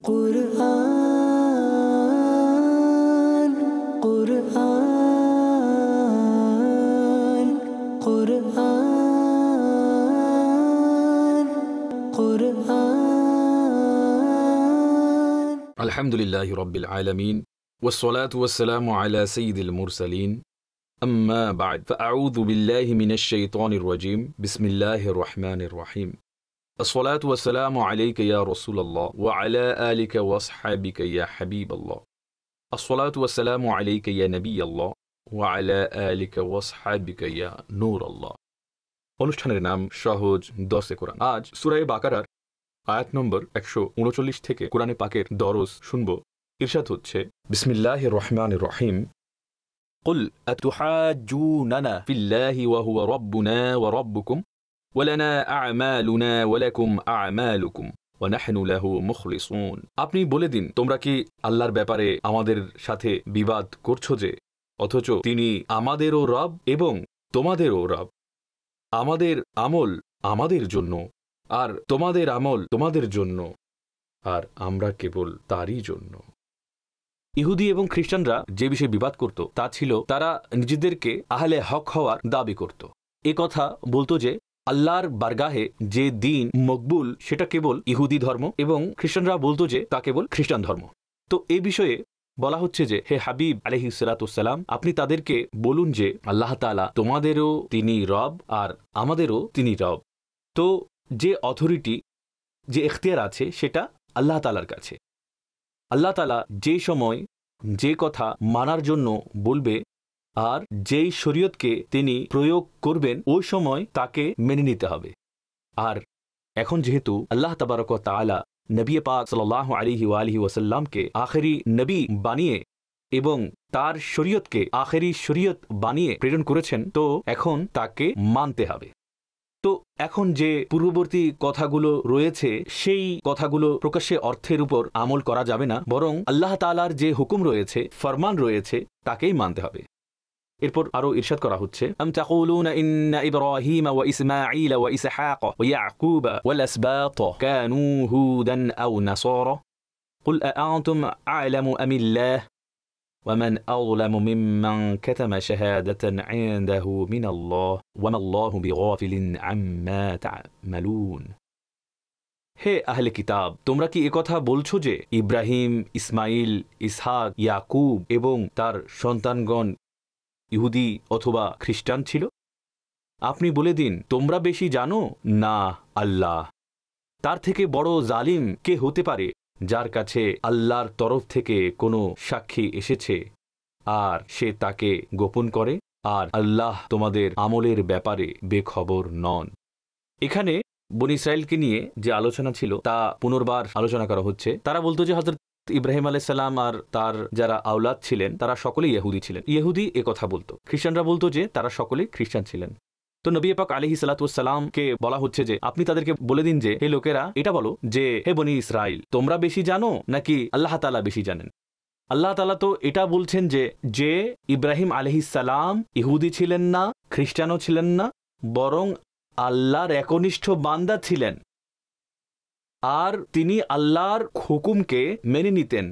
কুরআন কুরআন কুরআন কুরআন আলহামদুলিল্লাহি রাব্বিল আলামিন ওয়াসসালাতু ওয়াসসালামু আলা সাইয়্যিদিল মুরসালিন আম্মা বা'দ ফাআউযু বিল্লাহি মিনাশ শাইতানির রাজীম বিসমিল্লাহির রহমানির রহিম আসসালাতু ওয়াসসালামু আলাইকা ইয়া রাসূলুল্লাহ ওয়া আলা আলিকা ওয়া আসহাবিকা ইয়া হাবিবাল্লাহ আসসালাতু ওয়াসসালামু আলাইকা ইয়া নবিয়াল্লাহ ওয়া আলা আলিকা ওয়া আসহাবিকা ইয়া নূরাল্লাহ। অনুষ্ঠানের নাম সহজ দর্সে কোরআন। আজ সূরা বাকারার আয়াত নম্বর 139 থেকে কোরআনে পাকের দরস শুনব। ইরশাদ হচ্ছে, বিসমিল্লাহির রহমানির রহিম, কুল আতুহাজ্জুনানা ফিল্লাহি ওয়া হুয়া রাব্বুনা ওয়া রাব্বুকুম ওয়া লানা আ'মালুনা ওয়া লাকুম আ'মালুকুম ওয়া নাহনু লাহু মুখলিসুন। আপনি বলে দিন, তোমরা কি আল্লাহর ব্যাপারে আমাদের সাথে বিবাদ করছো যে, অথচ তিনি আমাদেরও রব এবং তোমাদেরও রব। আমাদের আমল আমাদের জন্য আর তোমাদের আমল তোমাদের জন্য, আর আমরা কেবল তারই জন্য। ইহুদি এবং খ্রিস্টানরা যে বিষয়ে বিবাদ করত তা ছিল, তারা নিজেদেরকে আহলে হক হওয়ার দাবি করত। এ কথা বলতো যে আল্লাহর বারগাহে যে দিন মকবুল সেটা কেবল ইহুদি ধর্ম, এবং খ্রিস্টানরা বলতো যে তা কেবল খ্রিস্টান ধর্ম। তো এই বিষয়ে বলা হচ্ছে যে, হে হাবিব আলাইহিস সালাতু ওয়াস সালাম, আপনি তাদেরকে বলুন যে আল্লাহ তাআলা তোমাদেরও তিনি রব আর আমাদেরও তিনি রব। তো যে অথরিটি, যে এখতিয়ার আছে সেটা আল্লাহ তাআলার কাছে। আল্লাহ তাআলা যে সময় যে কথা মানার জন্য বলবে আর যেই শরীয়তকে তিনি প্রয়োগ করবেন ওই সময় তাকে মেনে নিতে হবে। আর এখন যেহেতু আল্লাহ তাবারক ওয়া তাআলা নবী পাক সাল্লাল্লাহু আলাইহি ওয়া আলিহি ওয়াসাল্লামকে আখেরি নবী বানিয়ে এবং তার শরীয়তকে আখেরি শরীয়ত বানিয়ে প্রেরণ করেছেন, তো এখন তাকে মানতে হবে। তো এখন যে পূর্ববর্তী কথাগুলো রয়েছে সেই কথাগুলো প্রকাশ্যে অর্থের উপর আমল করা যাবে না, বরং আল্লাহ তাআলার যে হুকুম রয়েছে, ফরমান রয়েছে, তাকেই মানতে হবে। এরপর আরো ইরশাদ করা হচ্ছে, আম তাকুলুনা ইন্না ইব্রাহিম ওয়া ইসমাঈল ওয়া ইসহাক ওয়া ইয়াকুব ওয়াল আসবাত কানু হুদান আও নাসারা কুল আ'আনতুম আ'লামু আমিল্লাহ ومن أظلم ممن كتم شهادة عنده من الله وما الله بغافل عما تعملون। হে আহলে কিতাব, তোমরা কি একথা বলছো যে ইব্রাহিম, ইসমাইল, ইসহাক, ইয়াকুব এবং তার সন্তানগণ ইহুদি অথবা খ্রিস্টান ছিল? আপনি বলে দিন, তোমরা বেশি জানো না আল্লাহ। তার থেকে বড় জালিম কে হতে পারে যার কাছে আল্লাহর তরফ থেকে কোনো সাক্ষী এসেছে আর সে তাকে গোপন করে, আর আল্লাহ তোমাদের আমলের ব্যাপারে বেখবর নন। এখানে বনী ইসরাইলকে নিয়ে যে আলোচনা ছিল তা পুনর্বার আলোচনা করা হচ্ছে। তারা বলতো যে হযরত ইব্রাহিম আলাইহিস সালাম আর তার যারা আওলাদ ছিলেন তারা সকলেই ইহুদি ছিলেন। ইহুদি একথা বলতো। খ্রিস্টানরা বলতো যে তারা সকলেই খ্রিস্টান ছিলেন। তো নবী পাক আলাইহিস সালাতু ওয়াস সালামকে বলা হচ্ছে যে আপনি তাদেরকে বলে দিন যে, হে লোকেরা, এটা বলো যে হে বনী ইসরাইল, তোমরা বেশি জানো নাকি আল্লাহ তাআলা বেশি জানেন? আল্লাহ তাআলা তো এটা বলছেন যে ইব্রাহিম আলাইহিস সালাম ইহুদি ছিলেন না, খ্রিস্টানও ছিলেন না, বরং আল্লাহর একনিষ্ঠ বান্দা ছিলেন। আর তিনি আল্লাহর হুকুমকে মেনে নিতেন,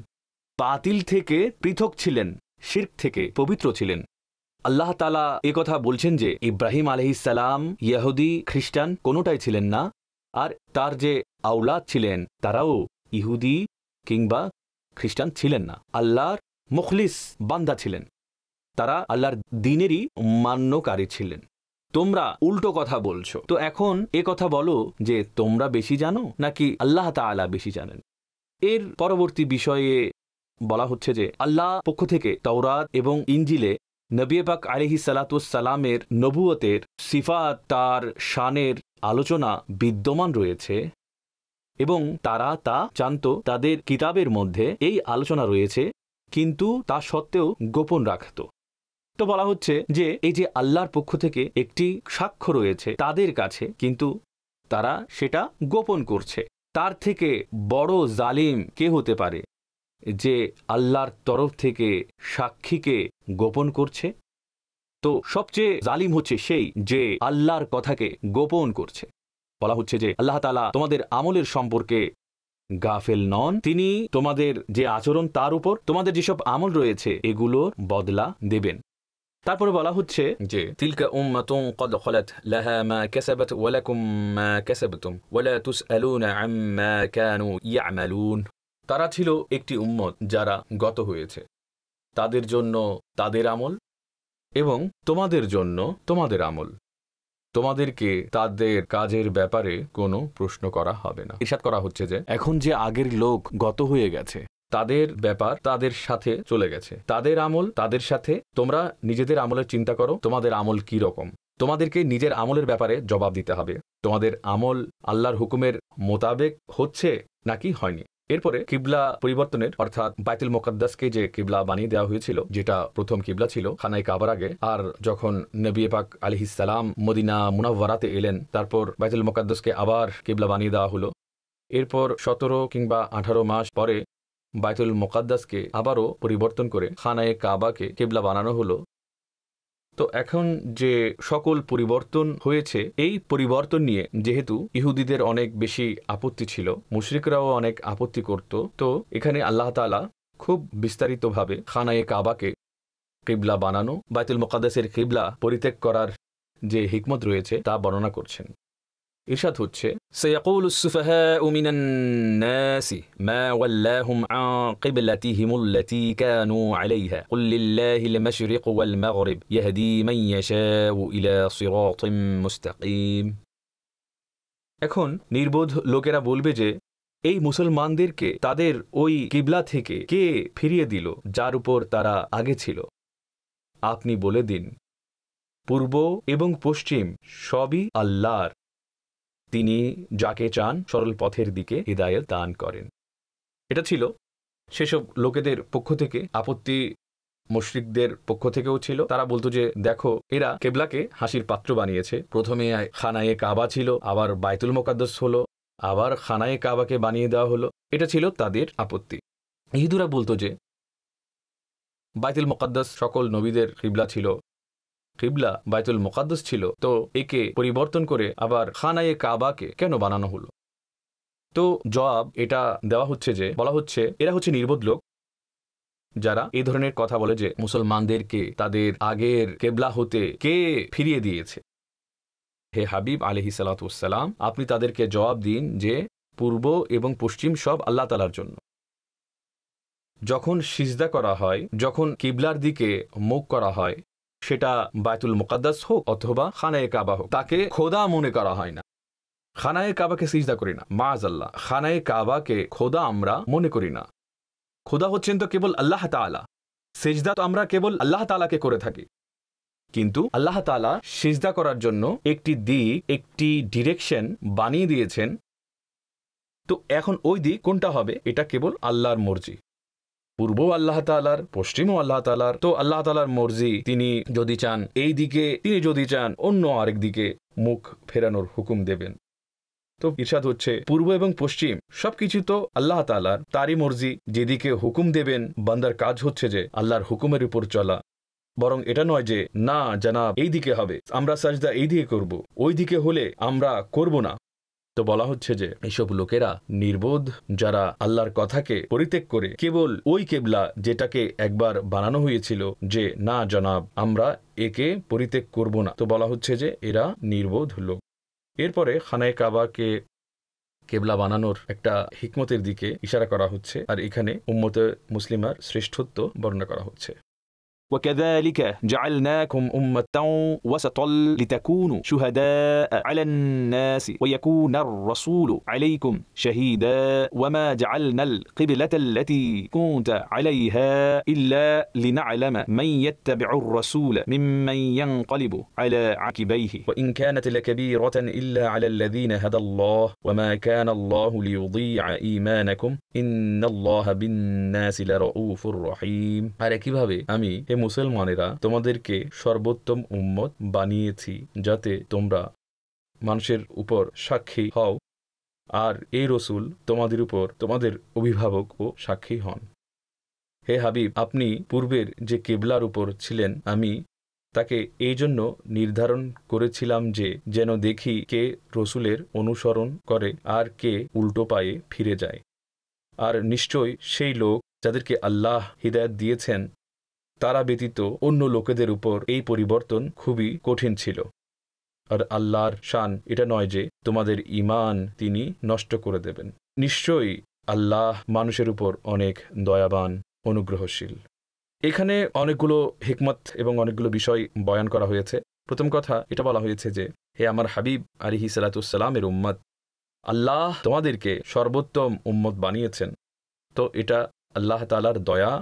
বাতিল থেকে পৃথক ছিলেন, শিরক থেকে পবিত্র ছিলেন। আল্লাহ তাআলা একথা বলছেন যে ইব্রাহিম আলাইহিস সালাম ইহুদি খ্রিস্টান কোনোটাই ছিলেন না, আর তার যে আওলাদ ছিলেন তারাও ইহুদি কিংবা খ্রিস্টান ছিলেন না, আল্লাহর মুখলিস বান্দা ছিলেন। তারা আল্লাহর দ্বীনেরই মান্যকারী ছিলেন। তোমরা উল্টো কথা বলছো। তো এখন এ কথা বলো যে তোমরা বেশি জানো নাকি আল্লাহ তাআলা বেশি জানেন। এর পরবর্তী বিষয়ে বলা হচ্ছে যে আল্লাহ পক্ষ থেকে তাওরাত এবং ইনজিলে নবী পাক আলাইহিস সালাতু ওয়াস সালামের নবুয়তের সিফাত, তার শানের আলোচনা বিদ্যমান রয়েছে এবং তারা তা জানতো। তাদের কিতাবের মধ্যে এই আলোচনা রয়েছে, কিন্তু তা সত্ত্বেও গোপন রাখত। তো বলা হচ্ছে যে এই যে আল্লাহর পক্ষ থেকে একটি সাক্ষ্য রয়েছে তাদের কাছে, কিন্তু তারা সেটা গোপন করছে। তার থেকে বড় জালিম কে হতে পারে যে আল্লাহর তরফ থেকে সাক্ষীকে গোপন করছে? তো সবচেয়ে জালিম হচ্ছে সেই যে আল্লাহর কথাকে গোপন করছে। বলা হচ্ছে যে আল্লাহ তাআলা তোমাদের আমলের সম্পর্কে গাফেল নন, তিনি তোমাদের যে আচরণ তার উপর তোমাদের যেসব আমল রয়েছে এগুলোর বদলা দেবেন। তারপরে বলা হচ্ছে যে তিলকা উম্মাতুন ক্বাদ খালাত লাহা মা কাসাবাত ওয়া লাকুম মা কাসাবতুম ওয়া লা তুসআলুনা আম্মা কানু ইয়ামালুন। তারা ছিল একটি উম্মত যারা গত হয়েছে, তাদের জন্য তাদের আমল এবং তোমাদের জন্য তোমাদের আমল, তোমাদেরকে তাদের কাজের ব্যাপারে কোনো প্রশ্ন করা হবে না। ইরশাদ করা হচ্ছে যে এখন যে আগের লোক গত হয়ে গেছে তাদের ব্যাপার তাদের সাথে চলে গেছে, তাদের আমল তাদের সাথে। তোমরা নিজেদের আমলের চিন্তা করো, তোমাদের আমল কি রকম। তোমাদেরকে নিজের আমলের ব্যাপারে জবাব দিতে হবে, তোমাদের আমল আল্লাহর হুকুমের মোতাবেক হচ্ছে নাকি হয়নি। এরপরে কিবলা পরিবর্তনের, অর্থাৎ বাইতুল মুকাদ্দাসকে যে কিবলা বানিয়ে দেওয়া হয়েছিল, যেটা প্রথম কিবলা ছিল খানায়ে কাবার আগে, আর যখন নবী পাক আলাইহিস সালাম মদিনা মুনাওয়ারাতে এলেন, তারপর বাইতুল মুকাদ্দাসকে আবার কিবলা বানিয়ে দেওয়া হলো। এরপর 17 কিংবা 18 মাস পরে বাইতুল মুকাদ্দাসকে আবারও পরিবর্তন করে খানায়ে কাবাকে কিবলা বানানো হলো। তো এখন যে সকল পরিবর্তন হয়েছে, এই পরিবর্তন নিয়ে যেহেতু ইহুদিদের অনেক বেশি আপত্তি ছিল, মুশরিকরাও অনেক আপত্তি করত, তো এখানে আল্লাহ তাআলা খুব বিস্তারিতভাবে খানায়ে কাবাকে কিবলা বানানো, বাইতুল মুকাদ্দাসের কিবলা পরিত্যাগ করার যে হিকমত রয়েছে তা বর্ণনা করছেন। ইরশাদ হচ্ছে সায়াকুলুস সুফাহাউ মিনান নাসি মা ওয়াল্লাহুম আন কিবলাতিহিমুল্লাতী কানু আলাইহা কুল লিল্লাহিল মাশরিকু ওয়াল মাগরিব ইয়াহদি মান ইয়াশাউ ইলা সিরাতিম মুস্তাকিম। এখন নির্বোধ লোকেরা বলবে যে এই মুসলমানদেরকে তাদের ওই কিবলা থেকে কে ফিরিয়ে দিল যার উপর তারা আগে ছিল। আপনি বলে দিন, পূর্ব এবং পশ্চিম সবই আল্লাহর, তিনি যাকে চান সরল পথের দিকে হিদায়াত দান করেন। এটা ছিল সেসব লোকেদের পক্ষ থেকে আপত্তি, মুশরিকদের পক্ষ থেকেও ছিল। তারা বলতো যে দেখো, এরা কিবলাকে হাসির পাত্র বানিয়েছে। প্রথমে খানায়ে কাবা ছিল, আবার বাইতুল মুকাদ্দাস হলো, আবার খানায়ে কাবাকে বানিয়ে দেওয়া হলো। এটা ছিল তাদের আপত্তি। ইহুদিরা বলতো যে বাইতুল মুকাদ্দাস সকল নবীদের কিবলা ছিল, কিবলা বাইতুল মুকাদ্দাস ছিল, তো একে পরিবর্তন করে আবার খানায়ে কাবাকে কেন বানানো হলো? তো জবাব এটা দেওয়া হচ্ছে যে বলা হচ্ছে এরা হচ্ছে নির্বোধ লোক, যারা এই ধরনের কথা বলে যে মুসলমানদেরকে তাদের আগের কিবলা হতে কে ফিরিয়ে দিয়েছে। হে হাবিব আলাইহিস সালাতু ওয়াস সালাম, আপনি তাদেরকে জবাব দিন যে পূর্ব এবং পশ্চিম সব আল্লাহ তাআলার জন্য। যখন সিজদা করা হয়, যখন কিবলার দিকে মুখ করা হয়, সেটা বাইতুল মুকাদ্দাস হোক অথবা খানায়ে কাবা হোক, তাকে খোদা মনে করা হয় না। খানায়ে কাবাকে সিজদা করি না, মাআযাল্লাহ, খানায়ে কাবাকে খোদা আমরা মনে করি না। খোদা হচ্ছেন তো কেবল আল্লাহ তাআলা, সিজদা তো আমরা কেবল আল্লাহ তাআলাকে করে থাকি। কিন্তু আল্লাহ তাআলা সিজদা করার জন্য একটি দিক, একটি ডিরেকশন বানিয়ে দিয়েছেন। তো এখন ওই দিক কোনটা হবে এটা কেবল আল্লাহর মর্জি। পূর্ব আল্লাহ তাআলার, পশ্চিমও আল্লাহ তাআলার। তো আল্লাহ তাআলার মর্জি, তিনি যদি চান এই দিকে, তিনি যদি চান অন্য আরেক দিকে মুখ ফেরানোর হুকুম দেবেন। তো ইরশাদ হচ্ছে পূর্ব এবং পশ্চিম সবকিছু তো আল্লাহ তাআলার, তারই মর্জি। যেদিকে হুকুম দেবেন, বান্দার কাজ হচ্ছে যে আল্লাহর হুকুমের উপর চলা, বরং এটা নয় যে না জানাব এই দিকে হবে, আমরা সাজদা এই দিকে করব, ওই দিকে হলে আমরা করব না। তো বলা হচ্ছে যে এইসব লোকেরা নির্বোধ, যারা আল্লাহর কথাকে পরিত্যাগ করে কেবল ওই কিবলা যেটাকে একবার বানানো হয়েছিল যে না জনাব আমরা একে পরিত্যাগ করব না। তো বলা হচ্ছে যে এরা নির্বোধ লোক। এরপরে খানায়ে কাবাকে কিবলা বানানোর একটা হিকমতের দিকে ইশারা করা হচ্ছে, আর এখানে উম্মতে মুসলিমার শ্রেষ্ঠত্ব বর্ণনা করা হচ্ছে। وكذلك جعلناكم أمة وسطا لتكونوا شهداء على الناس ويكون الرسول عليكم شهيدا وما جعلنا القبلة التي كنت عليها إلا لنعلم من يتبع الرسول ممن ينقلب على عقبيه وإن كانت لكبيرة إلا على الذين هدى الله وما كان الله ليضيع إيمانكم إن الله بالناس لرؤوف رحيم। আর একইভাবে আমি মুসলমানেরা তোমাদেরকে সর্বোত্তম উম্মত বানিয়েছি যাতে তোমরা মানুষের উপর সাক্ষী হও, আর এই রসুল তোমাদের উপর তোমাদের অভিভাবক ও সাক্ষী হন। হে হাবিব, আপনি পূর্বের যে কিবলার উপর ছিলেন, আমি তাকে এই জন্য নির্ধারণ করেছিলাম যে যেন দেখি কে রসুলের অনুসরণ করে আর কে উল্টো পায়ে ফিরে যায়। আর নিশ্চয়ই সেই লোক যাদেরকে আল্লাহ হিদায়াত দিয়েছেন তারা ব্যতীত অন্য লোকেদের উপর এই পরিবর্তন খুবই কঠিন ছিল। আর আল্লাহর শান এটা নয় যে তোমাদের ঈমান তিনি নষ্ট করে দেবেন। নিশ্চয়ই আল্লাহ মানুষের উপর অনেক দয়াবান, অনুগ্রহশীল। এখানে অনেকগুলো হিকমত এবং অনেকগুলো বিষয় বয়ান করা হয়েছে। প্রথম কথা এটা বলা হয়েছে যে, হে আমার হাবিব আলাইহিস সালাতুস-সালামের উম্মত, আল্লাহ তোমাদেরকে সর্বোত্তম উম্মত বানিয়েছেন। তো এটা আল্লাহ তাআলার দয়া,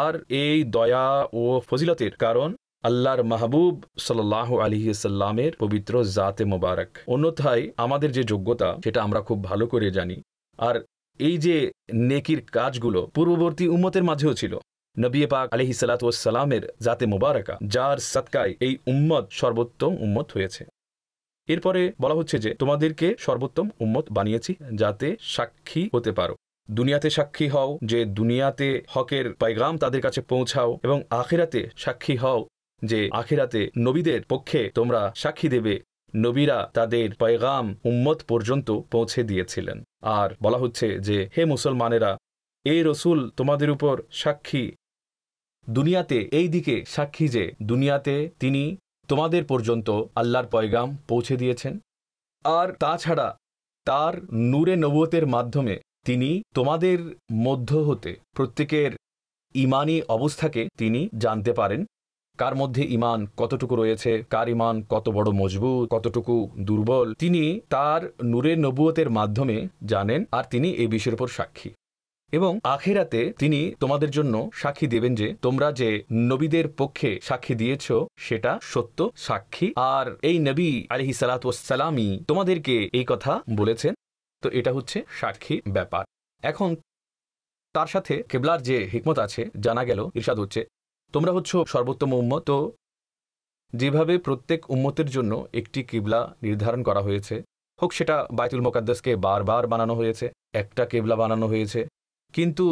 আর এই দয়া ও ফজিলতের কারণ আল্লাহর মাহবুব সাল্লাল্লাহু আলাইহি ওয়াসাল্লামের পবিত্র জাতে মোবারক। অন্যথায় আমাদের যে যোগ্যতা সেটা আমরা খুব ভালো করে জানি। আর এই যে নেকির কাজগুলো পূর্ববর্তী উম্মতের মাঝেও ছিল। নবী পাক আলাইহিস সালাতু ওয়াস সালামের জাতে মোবারকা, যার সাদকায় এই উম্মত সর্বোত্তম উম্মত হয়েছে। এরপরে বলা হচ্ছে যে তোমাদেরকে সর্বোত্তম উম্মত বানিয়েছি যাতে সাক্ষী হতে পারো। দুনিয়াতে সাক্ষী হও যে দুনিয়াতে হকের পয়গাম তাদের কাছে পৌঁছাও, এবং আখিরাতে সাক্ষী হও যে আখিরাতে নবীদের পক্ষে তোমরা সাক্ষী দেবে নবীরা তাদের পয়গাম উম্মত পর্যন্ত পৌঁছে দিয়েছিলেন। আর বলা হচ্ছে যে হে মুসলমানেরা, এই রসুল তোমাদের উপর সাক্ষী, দুনিয়াতে এই দিকে সাক্ষী যে দুনিয়াতে তিনি তোমাদের পর্যন্ত আল্লাহর পয়গাম পৌঁছে দিয়েছেন, আর তাছাড়া তার নূরে নবুয়তের মাধ্যমে তিনি তোমাদের মধ্য হতে প্রত্যেকের ঈমানি অবস্থাকে তিনি জানতে পারেন, কার মধ্যে ঈমান কতটুকু রয়েছে, কার ঈমান কত বড় মজবুত, কতটুকু দুর্বল, তিনি তার নূরে নবুয়তের মাধ্যমে জানেন, আর তিনি এই বিষয়ের উপর সাক্ষী। এবং আখিরাতে তিনি তোমাদের জন্য সাক্ষী দেবেন যে তোমরা যে নবীদের পক্ষে সাক্ষী দিয়েছ সেটা সত্য সাক্ষী, আর এই নবী আলাইহিস সালাতু ওয়াস সালামই তোমাদেরকে এই কথা বলেছেন। তো এটা হচ্ছে সাক্ষী ব্যাপার। এখন তার সাথে কিবলার যে হিকমত আছে জানা গেল, ইরশাদ হচ্ছে তোমরা হচ্ছ সর্বোত্তম উম্মত। তো যেভাবে প্রত্যেক উম্মতের জন্য একটি কিবলা নির্ধারণ করা হয়েছে, হোক সেটা বাইতুল মুকাদ্দাসকে বারবার বানানো হয়েছে, একটা কিবলা বানানো হয়েছে, কিন্তু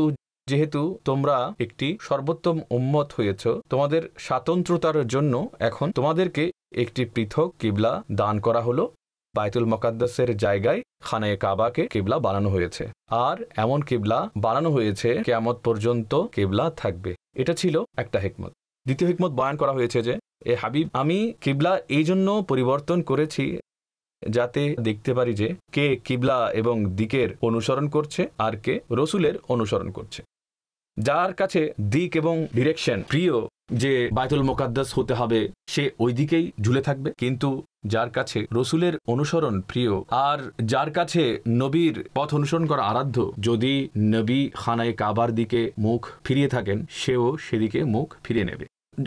যেহেতু তোমরা একটি সর্বোত্তম উম্মত হয়েছ, তোমাদের স্বাতন্ত্রতার জন্য এখন তোমাদেরকে একটি পৃথক কিবলা দান করা হলো। বাইতুল মুকাদ্দাসের জায়গায় খানায়ে কাবাকে কিবলা বানানো হয়েছে, আর এমন কিবলা বানানো হয়েছে কিয়ামত পর্যন্ত কিবলা থাকবে। এটা ছিল একটা হিকমত। দ্বিতীয় হিকমত বয়ান করা হয়েছে যে, এ হাবিব, আমি কিবলা এই জন্য পরিবর্তন করেছি যাতে দেখতে পারি যে কে কিবলা এবং দিকের অনুসরণ করছে আর কে রসুলের অনুসরণ করছে। যার কাছে দিক এবং ডিরেকশন প্রিয়, যে বাইতুল মুকাদ্দাস হতে হবে, সে ওই দিকেই ঝুলে থাকবে, কিন্তু যার কাছে রসুলের অনুসরণ প্রিয় আর যার কাছে নবীর পথ অনুসরণ করা আরাধ্য, যদি নবী খানায়ে কাবার দিকে মুখ ফিরিয়ে থাকেন সেও সেদিকে মুখ ফিরিয়ে নেবে,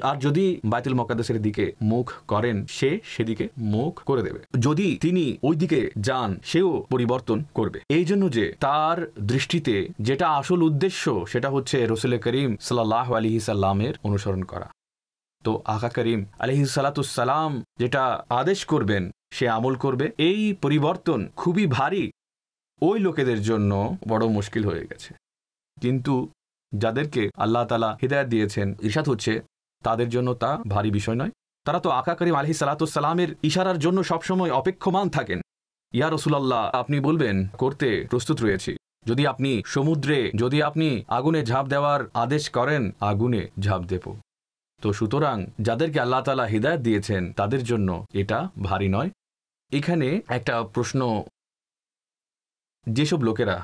আর যদি বাইতুল মুকাদ্দাসের দিকে মুখ করেন সে সেদিকে মুখ করে দেবে। যদি তিনি ওই দিকে যান সেও পরিবর্তন করবে। এই জন্য যে তার দৃষ্টিতে যেটা আসল উদ্দেশ্য সেটা হচ্ছে রসুল করিম সাল্লাল্লাহু আলাইহি সাল্লামের অনুসরণ করা। তো আকা করিম আলাইহিস সালাতুস সালাম যেটা আদেশ করবেন সে আমল করবে। এই পরিবর্তন খুবই ভারী, ওই লোকেদের জন্য বড় মুশকিল হয়ে গেছে। কিন্তু যাদেরকে আল্লাহ তাআলা হিদায়াত দিয়েছেন, ইরশাদ হচ্ছে তাদের জন্য তা ভারী বিষয় নয়। তারা তো আকা করিম আলাইহিস সালাতুস সালামের ইশারার জন্য সবসময় অপেক্ষমান থাকেন। ইয়া রাসূলুল্লাহ, আপনি বলবেন করতে প্রস্তুত রয়েছি। যদি আপনি সমুদ্রে, যদি আপনি আগুনে ঝাঁপ দেওয়ার আদেশ করেন, আগুনে ঝাঁপ দেব। তো সুতরাং যাদেরকে আল্লাহ তাআলা হিদায়াত দিয়েছেন তাদের জন্য এটা ভারী নয়। এখানে একটা প্রশ্ন, যেসব লোকেরা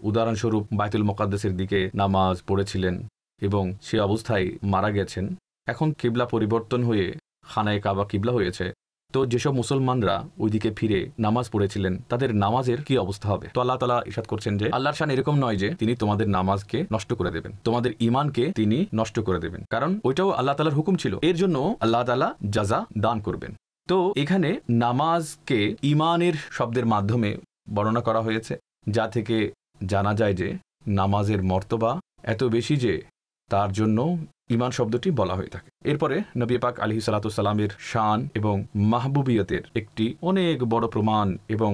উদাহরণস্বরূপ বাইতুল মুকাদ্দাসের দিকে নামাজ পড়েছিলেন এবং সে অবস্থায় মারা গেছেন, এখন কিবলা পরিবর্তন হয়ে খানায়ে কাবা কিবলা হয়েছে, তো যেসব মুসলমানরা ওইদিকে ফিরে নামাজ পড়েছিলেন তাদের নামাজের কি অবস্থা হবে? তো আল্লাহ তাআলা ইরশাদ করছেন যে আল্লাহর শান এরকম নয় যে তিনি তোমাদের নামাজকে নষ্ট করে দেবেন, তোমাদের ঈমানকে তিনি নষ্ট করে দেবেন, কারণ ওইটাও আল্লাহ তাআলার হুকুম ছিল, এর জন্য আল্লাহ তাআলা জাযা দান করবেন। তো এখানে নামাজকে ঈমানের শব্দের মাধ্যমে বর্ণনা করা হয়েছে, যা থেকে জানা যায় যে নামাজের মর্তবা এত বেশি যে তার জন্য ঈমান শব্দটি বলা হয়ে থাকে। এরপরে নবী পাক আলাইহিস সালাতু ওয়াস সালামের শান এবং মাহবুবিয়তের একটি অনেক বড় প্রমাণ এবং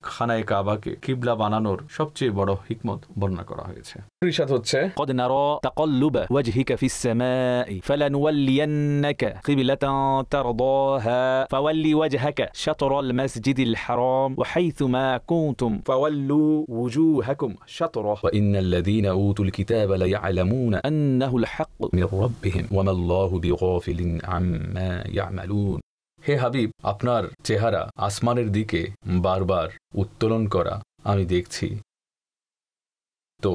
খানায়ে কাবাকে কিবলা বানানোর সবচেয়ে বড় হিকমত বর্ণনা করা হয়েছে। ইরশাদ হচ্ছে قد نرى تقلب وجهك في السماء فلنولينك قبلة ترضاها فول وجهك شطر المسجد الحرام وحيث ما كنتم فولوا وجوهكم شطره وإن الذين أوتوا الكتاب ليعلمون أنه الحق من ربهم وما الله بغافل عما يعملون। হে হাবিব, আপনার চেহারা আসমানের দিকে বারবার উত্তোলন করা আমি দেখছি, তো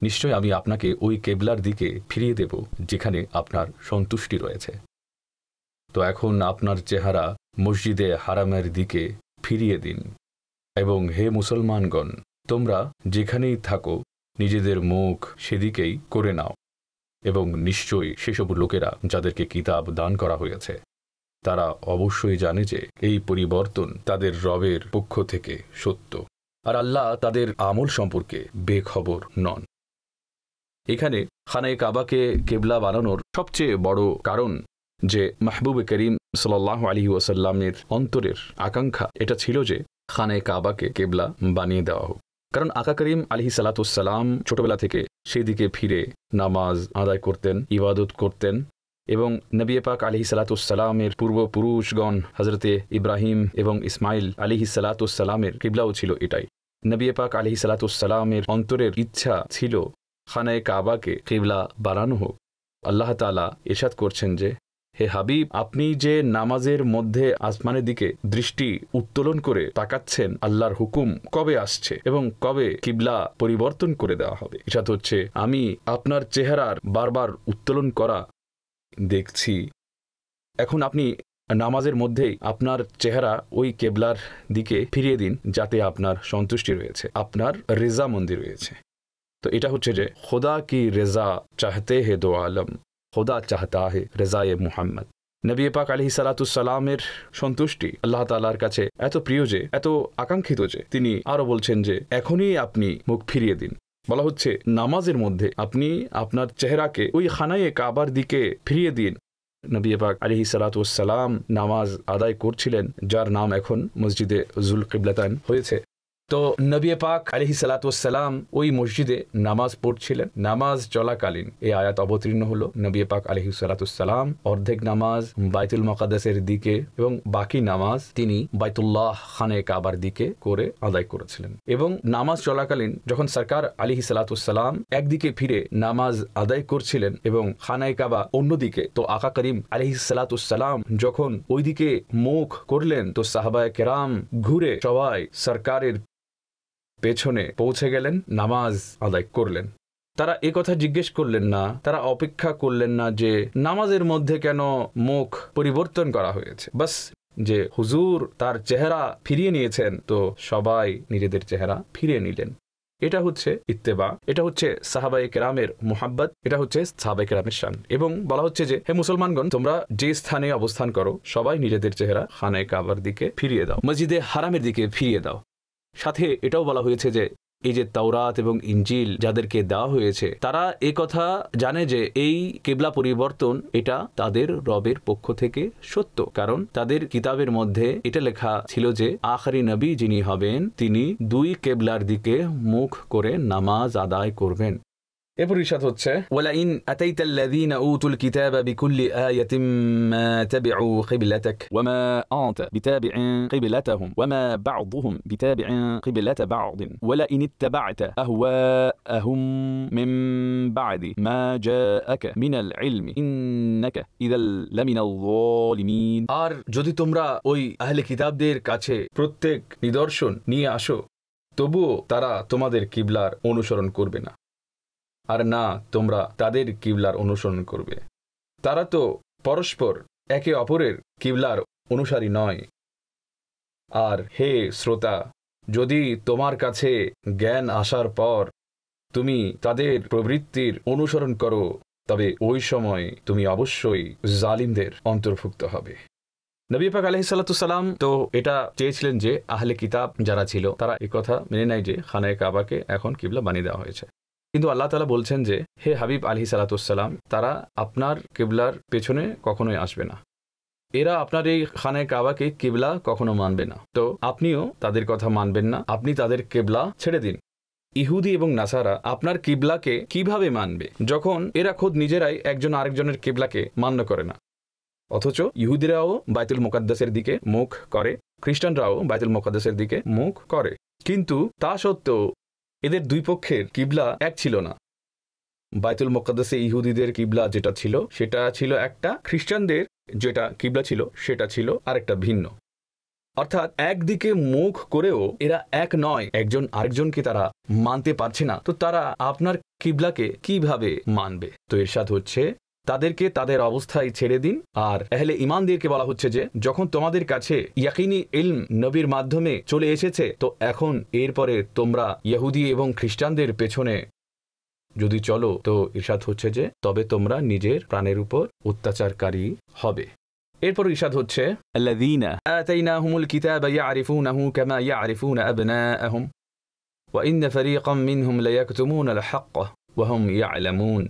নিশ্চয় আমি আপনাকে ওই কেবলার দিকে ফিরিয়ে দেব যেখানে আপনার সন্তুষ্টি রয়েছে। তো এখন আপনার চেহারা মসজিদে হারামের দিকে ফিরিয়ে দিন, এবং হে মুসলমানগণ, তোমরা যেখানেই থাকো নিজেদের মুখ সেদিকেই করে নাও, এবং নিশ্চয়ই সেসব লোকেরা যাদেরকে কিতাব দান করা হয়েছে তারা অবশ্যই জানে যে এই পরিবর্তন তাদের রবের পক্ষ থেকে সত্য, আর আল্লাহ তাদের আমল সম্পর্কে বেখবর নন। এখানে খানায়ে কাবাকে কেবলা বানানোর সবচেয়ে বড় কারণ যে মাহবুবে করিম সাল্লাল্লাহু আলাইহি ওয়াসাল্লামের অন্তরের আকাঙ্ক্ষা এটা ছিল যে খানায়ে কাবাকে কেবলা বানিয়ে দেওয়া হোক। কারণ আকা করিম আলাইহিস সালাম ছোটবেলা থেকে সেই দিকে ফিরে নামাজ আদায় করতেন, ইবাদত করতেন, এবং নবী পাক আলাইহিস সালামের পূর্বপুরুষগণ হযরতে ইব্রাহিম এবং ইসমাইল আলাইহিস সালামের কিবলাও ছিল এটাই। নবী পাক আলাইহিস সালামের অন্তরের ইচ্ছা ছিল খানায়ে কাবাকে কিবলা বানানো হোক। আল্লাহ তাআলা ইরশাদ করছেন যে হে হাবিব, আপনি যে নামাজের মধ্যে আসমানের দিকে দৃষ্টি উত্তোলন করে তাকাচ্ছেন, আল্লাহর হুকুম কবে আসছে এবং কবে কিবলা পরিবর্তন করে দেওয়া হবে। ইরশাদ হচ্ছে আমি আপনার চেহারার বারবার উত্তোলন করা দেখছি। এখন আপনি নামাজের মধ্যেই আপনার চেহারা ওই কেবলার দিকে ফিরিয়ে দিন যাতে আপনার সন্তুষ্টি রয়েছে, আপনার রেজামন্দি রয়েছে। তো এটা হচ্ছে যে খোদা কি রেজা চাহতে হে দো আলম, খোদা চাহতা হে রেজায়ে মুহাম্মদ। নবী পাক আলাইহিস সালামের সন্তুষ্টি আল্লাহ তাআলার কাছে এত প্রিয় যে, এত আকাঙ্ক্ষিত যে তিনি আরো বলছেন যে এখনই আপনি মুখ ফিরিয়ে দিন। বলা হচ্ছে নামাজের মধ্যে আপনি আপনার চেহারাকে ওই খানায়ে কাবার দিকে ফিরিয়ে দিন। নবী পাক আলাইহিস সালাম নামাজ আদায় করছিলেন, যার নাম এখন মসজিদে জুল কিবলাতান হয়েছে। তো নবী পাক আলাইহিস সালাম ওই মসজিদে নামাজ পড়ছিলেন। নামাজ চলাকালীন এই আয়াত অবতীর্ণ হলো। নবী পাক আলাইহিস সালাম অর্ধেক নামাজ বাইতুল মুকাদ্দাসের দিকে এবং বাকি নামাজ তিনি বাইতুল্লাহ খানায়ে কাবার দিকে করে আদায় করেছিলেন। এবং নামাজ চলাকালীন যখন সরকার আলাইহিস সালাম একদিকে ফিরে নামাজ আদায় করছিলেন এবং খানায়ে কাবা অন্যদিকে, তো আকা করিম আলাইহিস সালাম যখন ওইদিকে মুখ করলেন তো সাহাবায়ে কেরাম ঘুরে সবাই সরকারের পেছনে পৌঁছে গেলেন, নামাজ আদায় করলেন। তারা এ কথা জিজ্ঞেস করলেন না, তারা অপেক্ষা করলেন না যে নামাজের মধ্যে কেন মুখ পরিবর্তন করা হয়েছে, বাস যে হুজুর তার চেহারা ফিরিয়ে নিয়েছেন তো সবাই নিজেদের চেহারা ফিরিয়ে নিলেন। এটা হচ্ছে ইত্তেবা, এটা হচ্ছে সাহাবায়ে কেরামের মুহাব্বত, এটা হচ্ছে সাহাবায়ে কেরামের শান। এবং বলা হচ্ছে যে হে মুসলমানগণ, তোমরা যে স্থানে অবস্থান করো সবাই নিজেদের চেহারা খানায়ে কাবার দিকে ফিরিয়ে দাও, মসজিদে হারামের দিকে ফিরিয়ে দাও। সাথে এটাও বলা হয়েছে যে এই যে তাওরাত এবং ইনজিল যাদেরকে দেওয়া হয়েছে তারা এই কথা জানে যে এই কিবলা পরিবর্তন এটা তাদের রবের পক্ষ থেকে সত্য, কারণ তাদের কিতাবের মধ্যে এটা লেখা ছিল যে আখরি নবী যিনি হবেন তিনি দুই কিবলার দিকে মুখ করে নামাজ আদায় করবেন। এরপর ইরশাদ হচ্ছে ওয়ালাইন আতাইতাল্লাযীনা উতুল কিতাবা বিকুল্লি আয়াতিন মা তাবিউ কিবলাতাক ওয়ামা আনতা বিতাবিইন কিবলাতাহুম ওয়ামা বা'দুহুম বিতাবিইন কিবলাতা বা'দিন ওয়ালাইন ইত্তাবা'তা আহওয়াআহুম মিন বা'দি মা জাআকা মিনাল ইলমি ইন্নাকা ইযাল লামিনাল যালিমিন। আর যদি তোমরা ওই আহলে কিতাবদের কাছে প্রত্যেক নিদর্শন নিয়ে আসো তবুও তারা তোমাদের কিবলার অনুসরণ করবে না, আর না তোমরা তাদের কিবলার অনুসরণ করবে। তারা তো পরস্পর একে অপরের কিবলার অনুসারী নয়। আর হে শ্রোতা, যদি তোমার কাছে জ্ঞান আসার পর তুমি তাদের প্রবৃত্তির অনুসরণ করো তবে ওই সময় তুমি অবশ্যই জালিমদের অন্তর্ভুক্ত হবে। নবী পাক আলাইহিস সালাম তো এটা চেয়েছিলেন যে আহলে কিতাব যারা ছিল তারা একথা মেনে নেয় যে খানায়ে কাবাকে এখন কিবলা বানিয়ে দেওয়া হয়েছে। কিন্তু আল্লাহ তাআলা বলছেন যে হে হাবিব আলাইহিস সালাম, তারা আপনার কিবলার পেছনে কখনোই আসবে না। এরা আপনার এই খানায়ে কাবাকে কিবলা কখনো মানবে না, তো আপনিও তাদের কথা মানবেন না, আপনি তাদের কিবলা ছেড়ে দিন। ইহুদি এবং নাসারা আপনার কিবলাকে কিভাবে মানবে যখন এরা খোদ নিজেরাই একজন আরেকজনের কিবলাকে মান্য করে না? অথচ ইহুদিরাও বাইতুল মুকাদ্দাসের দিকে মুখ করে, খ্রিস্টানরাও বাইতুল মুকাদ্দাসের দিকে মুখ করে, কিন্তু তা সত্ত্বেও এদের দুই পক্ষের কিবলা এক ছিল না। বাইতুল মুকাদ্দাসে ইহুদিদের কিবলা যেটা ছিল সেটা ছিল একটা, খ্রিস্টানদের যেটা কিবলা ছিল সেটা ছিল আরেকটা ভিন্ন। অর্থাৎ একদিকে মুখ করেও এরা এক নয়, একজন আরেকজনকে তারা মানতে পারছে না, তো তারা আপনার কিবলাকে কিভাবে মানবে? তো ইরশাদ হচ্ছে তাদেরকে তাদের অবস্থায় ছেড়ে দিন। আর আহলে ঈমানদেরকে বলা হচ্ছে যে যখন তোমাদের কাছে ইয়াকিনী ইলম নবীর মাধ্যমে চলে এসেছে, তো এখন এরপরে তোমরা ইহুদি এবং খ্রিস্টানদের পেছনে যদি চলো, তো ইরশাদ হচ্ছে যে তবে তোমরা নিজের প্রাণের উপর অত্যাচারকারী হবে। এরপর ইরশাদ হচ্ছে الذين আতাইনাহুমুল কিতাবা ইয়ারিফুনাহু কামা ইয়ারিফুনা আবনাআহুম ওয়া ইন্না ফারীকাম মিনহুম লায়াকতুমুনাল হাক্কা ওয়া হুম ইয়ালামুন।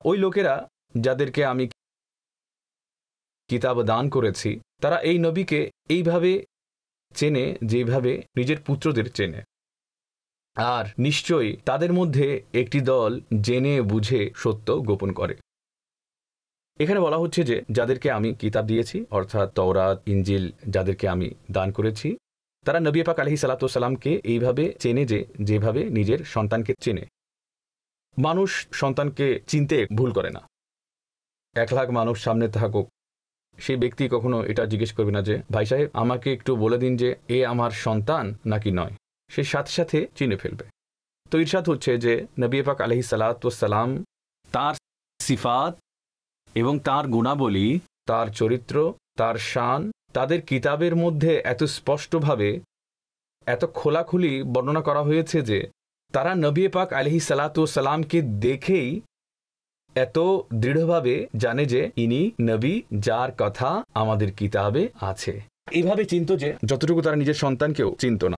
ওই লোকেরা যাদেরকে আমি কিতাব দান করেছি তারা এই নবীকে এইভাবে চেনে যেভাবে নিজের পুত্রদের চেনে, আর নিশ্চয়ই তাদের মধ্যে একটি দল জেনে বুঝে সত্য গোপন করে। এখানে বলা হচ্ছে যে যাদেরকে আমি কিতাব দিয়েছি, অর্থাৎ তাওরাত, ইনজিল যাদেরকে আমি দান করেছি, তারা নবী পাক আলাইহিস সালাতু ওয়াস সালামকে এইভাবে চেনে যেভাবে নিজের সন্তানকে চেনে। মানুষ সন্তানকে চিনতে ভুল করে না। 1,00,000 মানুষ সামনে থাকুক, সেই ব্যক্তি কখনো এটা জিজ্ঞেস করবে না যে ভাই সাহেব আমাকে একটু বলে দিন যে এ আমার সন্তান নাকি নয়, সে সাথে সাথে চিনে ফেলবে। তো ইরশাদ হচ্ছে যে নবী পাক আলাইহিস সালাতু ওয়াস সালাম তার সিফাত এবং তার গুণাবলী, তার চরিত্র, তার শান তাদের কিতাবের মধ্যে এত স্পষ্টভাবে এত খোলাখুলি বর্ণনা করা হয়েছে যে তারা নবী পাক আলাইহিস সালাতু ওয়াস সালামকে দেখেই এত দৃঢ়ভাবে জানে যে ইনি নবী যার কথা আমাদের কিতাবে আছে। এইভাবে চিনত যে যতটুকু তারা নিজের সন্তানকেও চিনত না।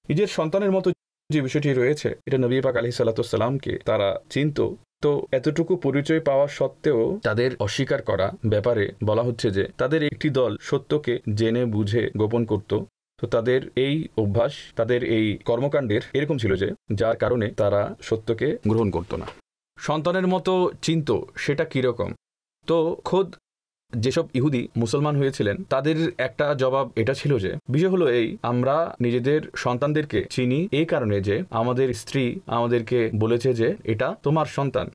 নিজের সন্তানের মতো যে বিষয়টি রয়েছে এটা নবী পাক আলাইহিস সালাতু ওয়াস সালামকে তারা চিনত। তো এতটুকু পরিচয় পাওয়া সত্ত্বেও তাদের অস্বীকার করা ব্যাপারে বলা হচ্ছে যে তাদের একটি দল সত্যকে জেনে বুঝে গোপন করত। তো তাদের এই অভ্যাস, তাদের এই কর্মকাণ্ডের এরকম ছিল যে যার কারণে তারা সত্যকে গ্রহণ করত না। সন্তানের মতো চিন্ত সেটা কিরকম? তো খোদ যেসব ইহুদি মুসলমান হয়েছিলেন তাদের একটা জবাব এটা ছিল যে বিষয় হলো এই, আমরা নিজেদের সন্তানদেরকে চিনি এই কারণে যে আমাদের স্ত্রী আমাদেরকে বলেছে যে এটা তোমার সন্তান,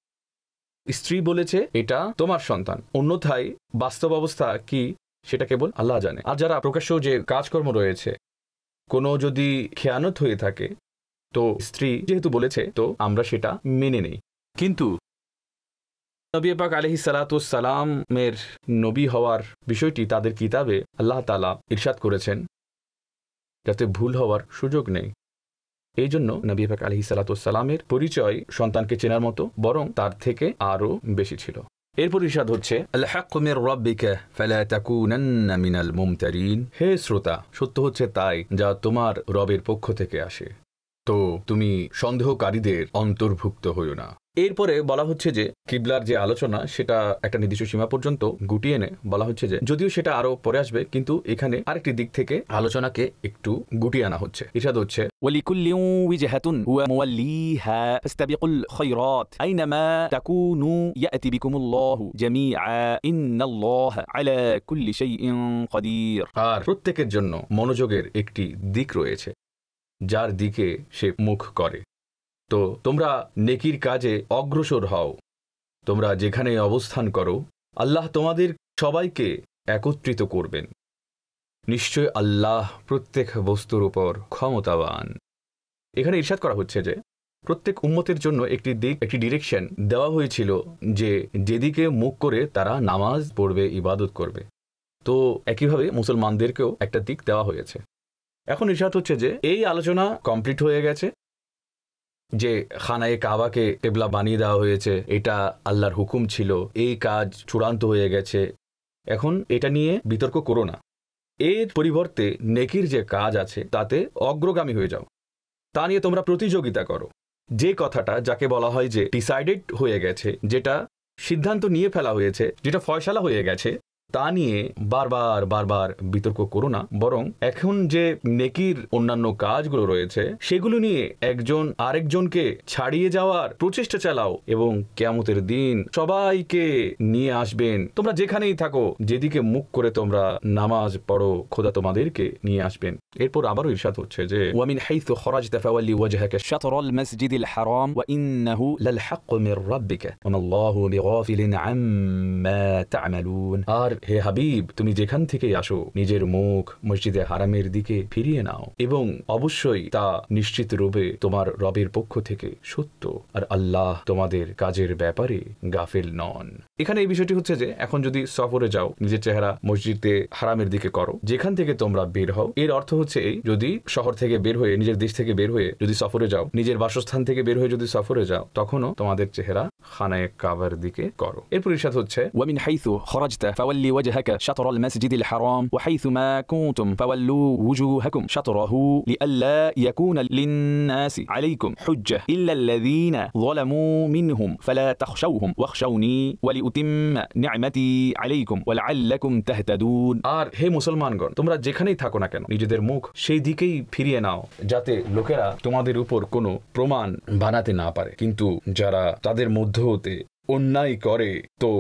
স্ত্রী বলেছে এটা তোমার সন্তান, অন্যথায় বাস্তব অবস্থা কি সেটা কেবল আল্লাহ জানে। আর যারা প্রকাশ্য যে কাজকর্ম রয়েছে, কোনো যদি খেয়ানত হয়ে থাকে তো স্ত্রী যেহেতু বলেছে তো আমরা সেটা মেনে নেই। কিন্তু নবী পাক আলাইহিস সালাতু ওয়াস সালামের নবী হওয়ার বিষয়টি তাদের কিতাবে আল্লাহ তাআলা ইরশাদ করেছেন যাতে ভুল হওয়ার সুযোগ নেই। এই জন্য নবী পাক আলাইহিস সালাতু ওয়াস সালামের পরিচয় সন্তানকে চেনার মতো বরং তার থেকে আরও বেশি ছিল। এরপর ইরশাদ হচ্ছে আল হাক্কু মির রাব্বিকা ফালা তাকুনান্না মিনাল মুমতারিন। হে শ্রোতা, সত্য হচ্ছে তাই যা তোমার রবের পক্ষ থেকে আসে, তো তুমি সন্দেহকারীদের অন্তর্ভুক্ত হইও না। এরপরে বলা হচ্ছে যে কিবলার যে আলোচনা সেটা একটা নির্দিষ্ট সীমা পর্যন্ত গুটিয়ে এনে বলা হচ্ছে যে যদিও সেটা আরো পরে আসবে, কিন্তু এখানে আরেকটি দিক থেকে আলোচনাকে একটু গুটিয়ে আনা হচ্ছে। ইরশাদ হচ্ছে ولكل وجهة هو موليها فاستبقوا الخيرات أينما تكونوا يأتي بكم الله جميعا إن الله على كل شيء قدير। আর প্রত্যেকের জন্য মনোযোগের একটি দিক রয়েছে যার দিকে সে মুখ করে। তো তোমরা নেকির কাজে অগ্রসর হও, তোমরা যেখানে অবস্থান করো আল্লাহ তোমাদের সবাইকে একত্রিত করবেন। নিশ্চয় আল্লাহ প্রত্যেক বস্তুর উপর ক্ষমতাবান। এখানে ইরশাদ করা হচ্ছে যে প্রত্যেক উম্মতের জন্য একটি দিক, একটি ডিরেকশন দেওয়া হয়েছিল যে যেদিকে মুখ করে তারা নামাজ পড়বে, ইবাদত করবে। তো একইভাবে মুসলমানদেরকেও একটা দিক দেওয়া হয়েছে। এখন ইরশাদ হচ্ছে যে এই আলোচনা কমপ্লিট হয়ে গেছে, যে খানায়ে কাবাকে কিবলা বানিয়ে দেওয়া হয়েছে, এটা আল্লাহর হুকুম ছিল, এই কাজ চূড়ান্ত হয়ে গেছে, এখন এটা নিয়ে বিতর্ক করো না। এর পরিবর্তে নেকির যে কাজ আছে তাতে অগ্রগামী হয়ে যাও, তা নিয়ে তোমরা প্রতিযোগিতা করো। যে কথাটা যাকে বলা হয় যে ডিসাইডেড হয়ে গেছে, যেটা সিদ্ধান্ত নিয়ে ফেলা হয়েছে, যেটা ফয়সালা হয়ে গেছে, তা নিয়ে বারবার বিতর্ক করো না, বরং এখন যে নেকির অন্যান্য কাজগুলো রয়েছে সেগুলো নিয়ে একজন আরেকজনকে ছাড়িয়ে যাওয়ার প্রচেষ্টা চালাও এবং কিয়ামতের দিন সবাইকে নিয়ে আসবেন। তোমরা যেখানেই থাকো, যেদিকে মুখ করে তোমরা নামাজ পড়ো, খোদা তোমাদেরকে নিয়ে আসবেন। এরপর আবারও ইরশাদ হচ্ছে যে ওয়ামিন হাইথু খরাজতা ফাওয়াল্লি ওয়াজহাকা শাতরাল মাসজিদিল হারাম ওয়া ইন্নাহু লাল হাক্কু মির রাব্বিকা ওয়া মাল্লাহু বিগাফিলিন আম্মা তা'মালুন। আর হে হাবিব, তুমি যেখান থেকে আসো নিজের মুখ মসজিদে হারামের দিকে ফিরিয়ে নাও এবং অবশ্যই তা নিশ্চিত রূপে তোমার রবের পক্ষ থেকে সত্য, আর আল্লাহ তোমাদের কাজের ব্যাপারে গাফিল নন। এখানে এই বিষয়টি হচ্ছে যে এখন যদি সফরে যাও, নিজের চেহারা মসজিদে হারামের দিকে করো, যেখান থেকে তোমরা বের হও, এর অর্থ হচ্ছে এই, যদি শহর থেকে বের হয়ে, নিজের দেশ থেকে বের হয়ে যদি সফরে যাও, নিজের বাসস্থান থেকে বের হয়ে যদি সফরে যাও, তখনও তোমাদের চেহারা খানায়ে কাবার দিকে করো। এরপর ইরশাদ হচ্ছে ومن حيث خرجت فولي وجهك شطر المسجد الحرام وحيث ما كنتم فولوا وجوهكم شطره لئلا يكون للناس عليكم حجة إلا الذين ظلموا منهم فلا تخشوهم واخشوني ولأتم نعمتي عليكم ولعلكم تهتدون। আর হে মুসলমানগণ, তোমরা যেখানেই থাকো না কেন নিজেদের মুখ সেই দিকেই ফিরিয়ে নাও, যাতে লোকেরা তোমাদের উপর কোনো প্রমাণ বানাতে না পারে। কিন্তু যারা তাদের মধ্য হতে অন্যায় করে তো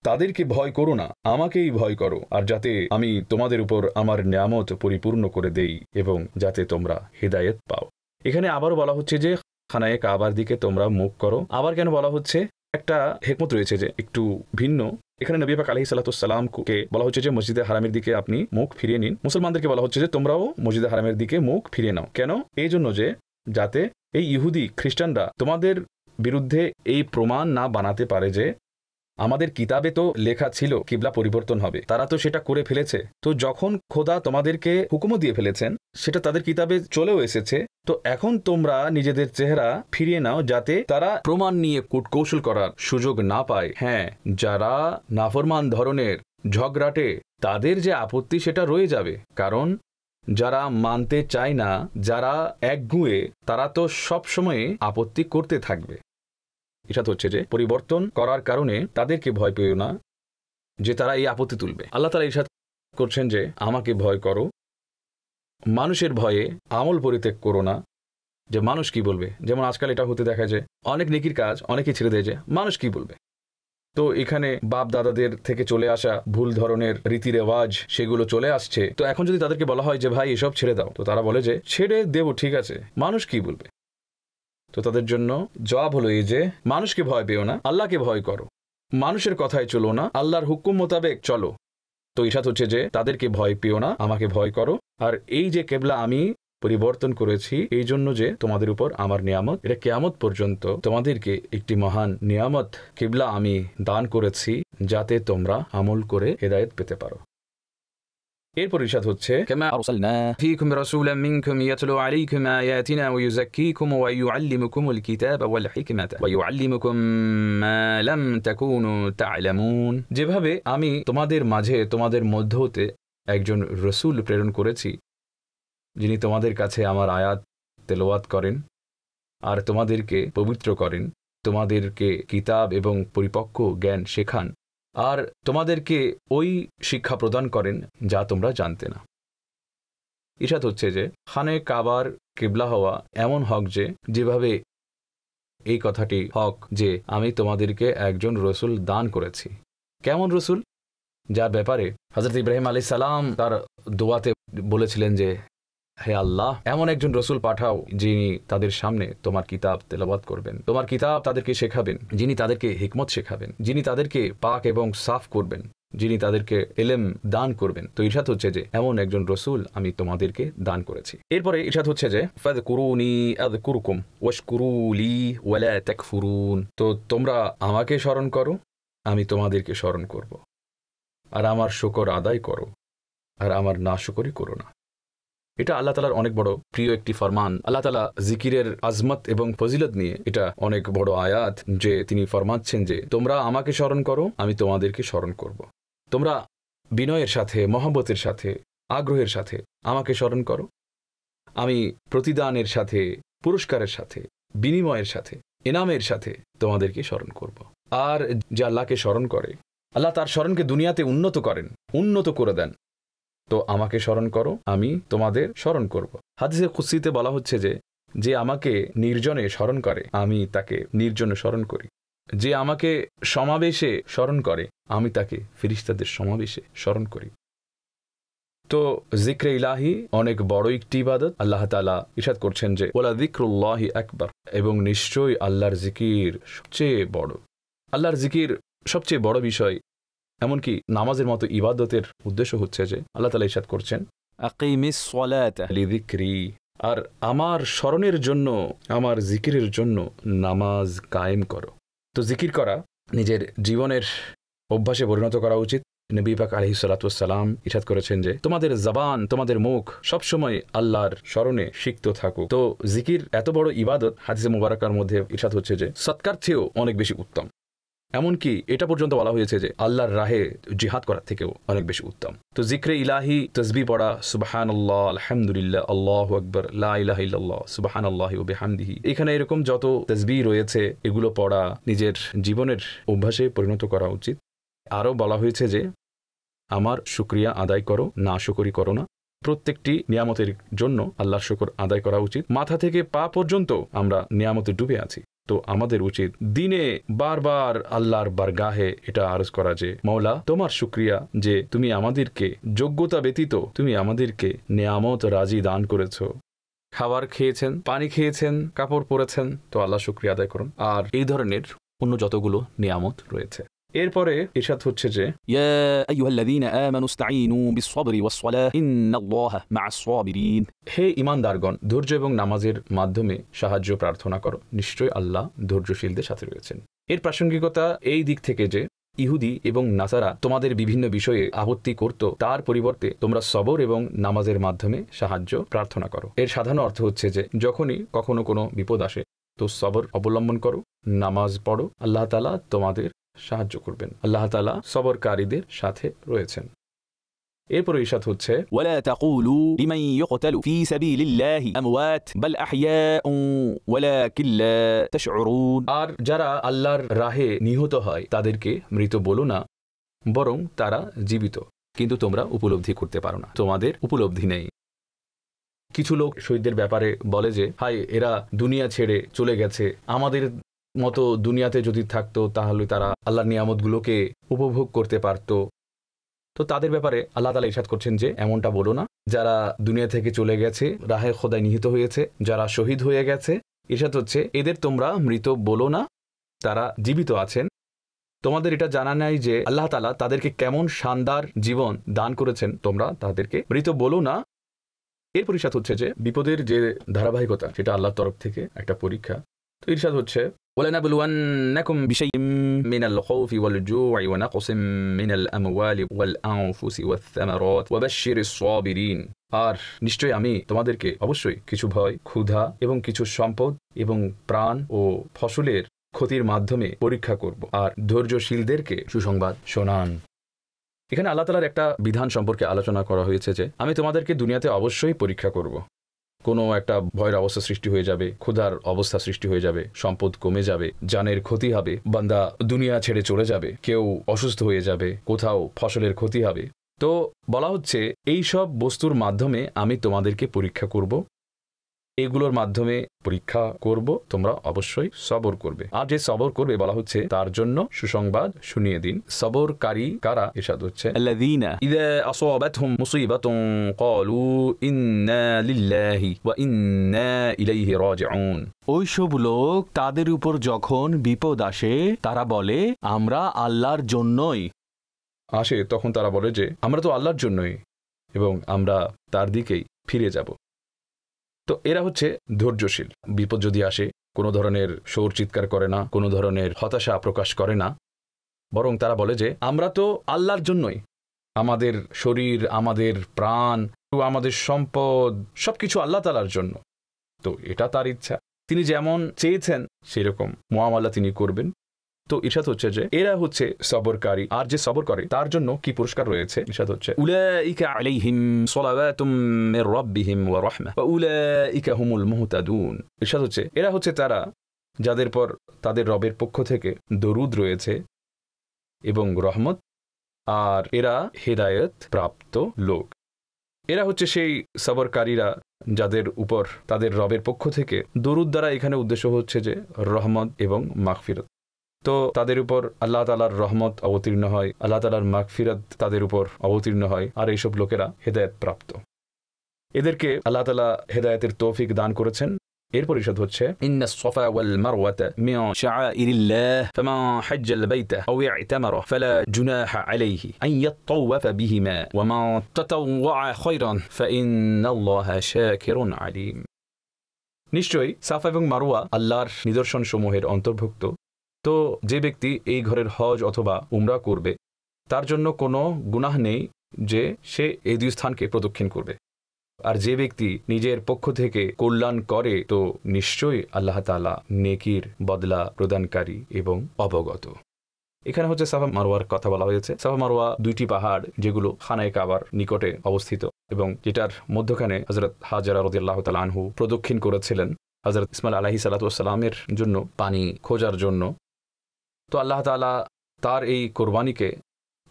তাদেরকে ভয় করো না, আমাকেই ভয় করো, আর যাতে আমি তোমাদের উপর আমার নিয়ামত পরিপূর্ণ করে দেই এবং যাতে তোমরা হিদায়াত পাও। এখানে আবারও বলা হচ্ছে যে খানায়ে কাবার দিকে তোমরা মুখ করো। আবার কেন বলা হচ্ছে? একটা হিকমত রয়েছে যে একটু ভিন্ন। এখানে নবী পাক আলাইহিস সালাতু ওয়াসসালামকে বলা হচ্ছে যে মসজিদে হারামের দিকে আপনি মুখ ফিরিয়ে নিন। মুসলমানদেরকে বলা হচ্ছে যে তোমরাও মসজিদে হারামের দিকে মুখ ফিরিয়ে নাও। কেন? এই জন্য যে যাতে এই ইহুদি খ্রিস্টানরা তোমাদের বিরুদ্ধে এই প্রমাণ না বানাতে পারে যে আমাদের কিতাবে তো লেখা ছিল কিবলা পরিবর্তন হবে, তারা তো সেটা করে ফেলেছে। তো যখন খোদা তোমাদেরকে হুকুমও দিয়ে ফেলেছেন, সেটা তাদের কিতাবে চলেও এসেছে, তো এখন তোমরা নিজেদের চেহারা ফিরিয়ে নাও যাতে তারা প্রমাণ নিয়ে কূটকৌশল করার সুযোগ না পায়। হ্যাঁ, যারা নাফরমান ধরনের ঝগড়াটে, তাদের যে আপত্তি সেটা রয়ে যাবে, কারণ যারা মানতে চায় না, যারা একগুঁয়ে, তারা তো সবসময় আপত্তি করতে থাকবে। ইরশাদ হচ্ছে যে পরিবর্তন করার কারণে তাদেরকে ভয় পেও না যে তারা এই আপত্তি তুলবে। আল্লাহ তাআলা ইরশাদ করছেন যে আমাকে ভয় করো, মানুষের ভয়ে আমল পরিত্যাগ করো না, যে মানুষ কি বলবে। যেমন আজকাল এটা হতে দেখা যায় অনেক নেকির কাজ অনেকে ছেড়ে দেয় যে মানুষ কি বলবে। তো এখানে বাপ দাদাদের থেকে চলে আসা ভুল ধরনের রীতি রেওয়াজ সেগুলো চলে আসছে। তো এখন যদি তাদেরকে বলা হয় যে ভাই এসব ছেড়ে দাও, তো তারা বলে যে ছেড়ে দেবো, ঠিক আছে, মানুষ কি বলবে। তো তাদের জন্য জবাব হলো এই যে মানুষকে ভয় পেও না, আল্লাহকে ভয় করো, মানুষের কথায় চলো না, আল্লাহর হুকুম মোতাবেক চলো। তো ইরশাদ হচ্ছে যে তাদেরকে ভয় পেও না, আমাকে ভয় করো। আর এই যে কেবলা আমি পরিবর্তন করেছি এই জন্য যে তোমাদের উপর আমার নিয়ামত, এটা কিয়ামত পর্যন্ত তোমাদেরকে একটি মহান নিয়ামত কিবলা আমি দান করেছি, যাতে তোমরা আমল করে হেদায়েত পেতে পারো। এরপর ইরশাদ হচ্ছে كما أرسلنا فيكم رسولا منكم يتلو عليكم آياتنا ويزكيكم ويعلمكم الكتاب والحكمة ويعلمكم ما لم تكونوا تعلمون। যেভাবে আমি তোমাদের মাঝে তোমাদের মধ্য হতে একজন রসুল প্রেরণ করেছি, যিনি তোমাদের কাছে আমার আয়াত তেলাওয়াত করেন আর তোমাদেরকে পবিত্র করেন, তোমাদেরকে কিতাব এবং পরিপক্ক জ্ঞান শেখান, আর তোমাদেরকে ওই শিক্ষা প্রদান করেন যা তোমরা জানতে না। ইরশাদ হচ্ছে যে খানায়ে কাবার কিবলা হওয়া এমন হক যে যেভাবে এই কথাটি হক যে আমি তোমাদেরকে একজন রসুল দান করেছি। কেমন রসুল? যার ব্যাপারে হযরত ইব্রাহিম আলাইহিস সালাম তার দোয়াতে বলেছিলেন যে হে আল্লাহ, এমন একজন রসুল পাঠাও যিনি তাদের সামনে তোমার কিতাব তেলাওয়াত করবেন, তোমার কিতাব তাদেরকে শেখাবেন, যিনি তাদেরকে হিকমত শেখাবেন, যিনি তাদেরকে পাক এবং সাফ করবেন, যিনি তাদেরকে ইলম দান করবেন। তো ইরশাদ হচ্ছে যে এমন একজন রসুল আমি তোমাদেরকে দান করেছি। এরপরে ইরশাদ হচ্ছে যে ফাযকুরুনি আযকুরকুম ওয়াশকুরু লি ওয়ালা তাকফুরুন। তো তোমরা আমাকে স্মরণ করো, আমি তোমাদেরকে স্মরণ করব, আর আমার শুকর আদায় করো, আর আমার নাশুকরি করো না। এটা আল্লাহ তাআলার অনেক বড় প্রিয় একটি ফরমান। আল্লাহ তাআলা জিকিরের আজমত এবং ফজিলত নিয়ে এটা অনেক বড় আয়াত, যে তিনি ফরমাচ্ছেন যে তোমরা আমাকে স্মরণ করো, আমি তোমাদেরকে স্মরণ করব। তোমরা বিনয়ের সাথে, মহব্বতের সাথে, আগ্রহের সাথে আমাকে স্মরণ করো, আমি প্রতিদানের সাথে, পুরস্কারের সাথে, বিনিময়ের সাথে, ইনামের সাথে তোমাদেরকে স্মরণ করব। আর যে আল্লাহকে স্মরণ করে, আল্লাহ তার স্মরণকে দুনিয়াতে উন্নত করেন, উন্নত করে দেন। তো আমাকে স্মরণ করো, আমি তোমাদের স্মরণ করব। হাদিসে কুদসিতে বলা হচ্ছে যে আমাকে নির্জনে স্মরণ করে, আমি তাকে নির্জনে স্মরণ করি। যে আমাকে সমাবেশে স্মরণ করে, আমি তাকে ফেরেশতাদের সমাবেশে স্মরণ করি। তো জিক্রে ইলাহি অনেক বড় একটি ইবাদত। আল্লাহ তাআলা ইরশাদ করছেন যে ওয়ালা যিকরুল্লাহি আকবার, এবং নিশ্চয়ই আল্লাহর জিকির সবচেয়ে বড়। আল্লাহর জিকির সবচেয়ে বড় বিষয়। এমনকি নামাজের মতো ইবাদতের উদ্দেশ্য হচ্ছে যে আল্লাহ তাআলা ইরশাদ করছেন আকিমিস সালাতা লিযিকরি, আর আমার স্মরণের জন্য, আমার জিকিরের জন্য নামাজ কায়েম করো। তো জিকির করা নিজের জীবনের অভ্যাসে পরিণত করা উচিত। নবী পাক আলাইহিস সালাতু ওয়াস সালাম ইরশাদ করেছেন যে তোমাদের জবান, তোমাদের মুখ সবসময় আল্লাহর স্মরণে সিক্ত থাকুক। তো জিকির এত বড় ইবাদত, হাদিসে মুবারাকার মধ্যে ইরশাদ হচ্ছে যে সৎকার চেয়েও অনেক বেশি উত্তম। এমনকি এটা পর্যন্ত বলা হয়েছে যে আল্লাহর রাহে জিহাদ করার থেকেও অনেক বেশি উত্তম। তো জিক্রে ইলাহি, তসবিহ পড়া, সুবহানাল্লাহ, আলহামদুলিল্লাহ, আল্লাহু আকবার, লা ইলাহা ইল্লাল্লাহ, সুবহানাল্লাহি ওয়া বিহামদিহি, এখানে এরকম যত তসবিহ রয়েছে এগুলো পড়া নিজের জীবনের অভ্যাসে পরিণত করা উচিত। আরও বলা হয়েছে যে আমার শুকরিয়া আদায় করো, না শুকরি করো না। প্রত্যেকটি নিয়ামতের জন্য আল্লাহর শুকর আদায় করা উচিত। মাথা থেকে পা পর্যন্ত আমরা নিয়ামতে ডুবে আছি। তো আমাদের উচিত দিনে বারবার আল্লাহর বারগাহে এটা আরজ করা যে মওলা তোমার শুকরিয়া যে তুমি আমাদেরকে যোগ্যতা ব্যতীত তুমি আমাদেরকে নিয়ামত রাজি দান করেছো। খাবার খেয়েছেন, পানি খেয়েছেন, কাপড় পরেছেন, তো আল্লাহ শুকরিয়া আদায় করুন। আর এই ধরনের অন্য যতগুলো নিয়ামত রয়েছে। এরপরে ইরশাদ হচ্ছে যে ইয়া আইয়ুহাল্লাযীনা আমানু ইসতাঈনু বিস-সাবরি ওয়াস-সালাহ ইন্নাল্লাহা মা'আস-সাবিরিন, হে ঈমানদারগণ, ধৈর্য এবং নামাজের মাধ্যমে সাহায্য প্রার্থনা করো, নিশ্চয়ই আল্লাহ ধৈর্যশীলদের সাথে রয়েছেন। এর প্রাসঙ্গিকতা এই দিক থেকে যে ইহুদি এবং নাসারা তোমাদের বিভিন্ন বিষয়ে আপত্তি করত, তার পরিবর্তে তোমরা সবর এবং নামাজের মাধ্যমে সাহায্য প্রার্থনা করো। এর সাধারণ অর্থ হচ্ছে যে যখনই কখনো কোনো বিপদ আসে তো সবর অবলম্বন করো, নামাজ পড়ো, আল্লাহ তাআলা তোমাদের সাহায্য করবেন। আল্লাহ তাআলা সবরকারীদের সাথে রয়েছেন। এরপর ইরশাদ হচ্ছে ওয়ালা তাকুলু লিমান ইউকতালু ফি সাবিলিল্লাহি আমওয়াত বাল আহইয়াউ ওয়ালাকিন লা তাশউরুন, আর যারা আল্লাহর রাহে নিহত হয় তাদেরকে মৃত বলো না, বরং তারা জীবিত, কিন্তু তোমরা উপলব্ধি করতে পারো না, তোমাদের উপলব্ধি নেই। কিছু লোক শহীদদের ব্যাপারে বলে যে হাই, এরা দুনিয়া ছেড়ে চলে গেছে, আমাদের মতো দুনিয়াতে যদি থাকতো তাহলে তারা আল্লাহর নিয়ামতগুলোকে উপভোগ করতে পারত। তো তাদের ব্যাপারে আল্লাহ তাআলা ইরশাদ করছেন যে এমনটা বলো না। যারা দুনিয়া থেকে চলে গেছে, রাহে খোদায় নিহিত হয়েছে, যারা শহীদ হয়ে গেছে, ইরশাদ হচ্ছে এদের তোমরা মৃত বলো না, তারা জীবিত আছেন। তোমাদের এটা জানা নাই যে আল্লাহ তাআলা তাদেরকে কেমন শানদার জীবন দান করেছেন, তোমরা তাদেরকে মৃত বলো না। এরপর ইরশাদ হচ্ছে যে বিপদের যে ধারাবাহিকতা সেটা আল্লাহর তরফ থেকে একটা পরীক্ষা। তো ইরশাদ হচ্ছে وَلَنَبْلُوَنَّكُمْ بِشَيْءٍ مِّنَ الْخَوْفِ وَالْجُوعِ وَنَقْصٍ مِّنَ الْأَمْوَالِ وَالْأَنفُسِ وَالثَّمَرَاتِ وَبَشِّرِ الصَّابِرِينَ, আর নিশ্চয়ই আমি তোমাদেরকে অবশ্যই কিছু ভয়, ক্ষুধা এবং কিছু সম্পদ এবং প্রাণ ও ফসলের ক্ষতির মাধ্যমে পরীক্ষা করব, আর ধৈর্যশীলদেরকে সুসংবাদ শোনান। এখানে আল্লাহ তাআলার একটা বিধান সম্পর্কে আলোচনা করা হয়েছে যে আমি তোমাদেরকে দুনিয়াতে অবশ্যই পরীক্ষা করব। কোনো একটা ভয়ের অবস্থা সৃষ্টি হয়ে যাবে, ক্ষুধার অবস্থা সৃষ্টি হয়ে যাবে, সম্পদ কমে যাবে, জানের ক্ষতি হবে, বান্দা দুনিয়া ছেড়ে চলে যাবে, কেউ অসুস্থ হয়ে যাবে, কোথাও ফসলের ক্ষতি হবে। তো বলা হচ্ছে এই সব বস্তুর মাধ্যমে আমি তোমাদেরকে পরীক্ষা করব, এগুলোর মাধ্যমে পরীক্ষা করব, তোমরা অবশ্যই সবর করবে। আর যে সবর করবে বলা হচ্ছে তার জন্য সুসংবাদ শুনিয়ে দিন। সবরকারী কারা? ইরশাদ হচ্ছে আল্লাযীনা ইযা আসাবাতহুম মুসিবাতুন ক্বালু ইন্না লিল্লাহি ওয়া ইন্না ইলাইহি রাজিউন, ওইসব লোক তাদের উপর যখন বিপদ আসে তারা বলে আমরা আল্লাহর জন্যই আসে, তখন তারা বলে যে আমরা তো আল্লাহর জন্যই এবং আমরা তার দিকেই ফিরে যাব। তো এরা হচ্ছে ধৈর্যশীল। বিপদ যদি আসে কোনো ধরনের শোর চিৎকার করে না, কোনো ধরনের হতাশা প্রকাশ করে না, বরং তারা বলে যে আমরা তো আল্লাহর জন্যই, আমাদের শরীর, আমাদের প্রাণ, আমাদের সম্পদ সবকিছু আল্লাহ তাআলার জন্য। তো এটা তার ইচ্ছা, তিনি যেমন চেয়েছেন সেরকম মুআমালা তিনি করবেন। তো ইরশাদ হচ্ছে যে এরা হচ্ছে সবরকারী, আর যে সবর করে তার জন্য কি পুরস্কার রয়েছে? ইরশাদ হচ্ছে উলাইকা আলাইহিম সালাওয়াতুম মির রাব্বিহিম ওয়া রাহমাহ ওয়া উলাইকা হুমুল মুহতাদুন। ইরশাদ হচ্ছে এরা হচ্ছে তারা যাদের পর তাদের রবের পক্ষ থেকে দরুদ রয়েছে এবং রহমত, আর এরা হেদায়েত প্রাপ্ত লোক। এরা হচ্ছে সেই সবরকারীরা যাদের উপর তাদের রবের পক্ষ থেকে দরুদ দ্বারা এখানে উদ্দেশ্য হচ্ছে যে রহমত এবং মাগফিরাত। তো তাদের উপর আল্লাহ তাআলার রহমত অবতীর্ণ হয়, আল্লাহ তাআলার মাগফিরাত তাদের উপর অবতীর্ণ হয়, আর এইসব লোকেরা হেদায়েত প্রাপ্ত। এদেরকে আল্লাহ তাআলা হেদায়েতের তৌফিক দান করেছেন। এরপর ইরশাদ হচ্ছে ইন্নাস সাফা ওয়াল মারওয়াতা মিন শাআইরিল্লাহ ফামান হাজ্জাল বাইতা আও ইতামারা ফালা জুনাহা আলাইহি আন ইয়াতাওয়াফা বিহিমা ওয়া মান তাতাওয়া খায়রান ফাইন্নাল্লাহা শাকিরুন আলিম। নিশ্চয়ই সাফা এবং মারওয়া আল্লাহর নিদর্শন সমূহের অন্তর্ভুক্ত। তো যে ব্যক্তি এই ঘরের হজ অথবা উমরা করবে তার জন্য কোনো গুনাহ নেই যে সে এই দুই স্থানকে প্রদক্ষিণ করবে। আর যে ব্যক্তি নিজের পক্ষ থেকে কল্যাণ করে তো নিশ্চয়ই আল্লাহ তাআলা নেকির বদলা প্রদানকারী এবং অবগত। এখানে হচ্ছে সাফা মারওয়ার কথা বলা হয়েছে। সাফা মারওয়া দুইটি পাহাড় যেগুলো খানায়ে কাবার নিকটে অবস্থিত এবং যেটার মধ্যখানে হযরত হাজরা রাদিয়াল্লাহু তাআলা আনহু প্রদক্ষিণ করেছিলেন হযরত ইসমাইল আলাইহিস সালাতু ওয়াস সালামের জন্য পানি খোঁজার জন্য। তো আল্লাহ তাআলা তার এই কোরবানিকে,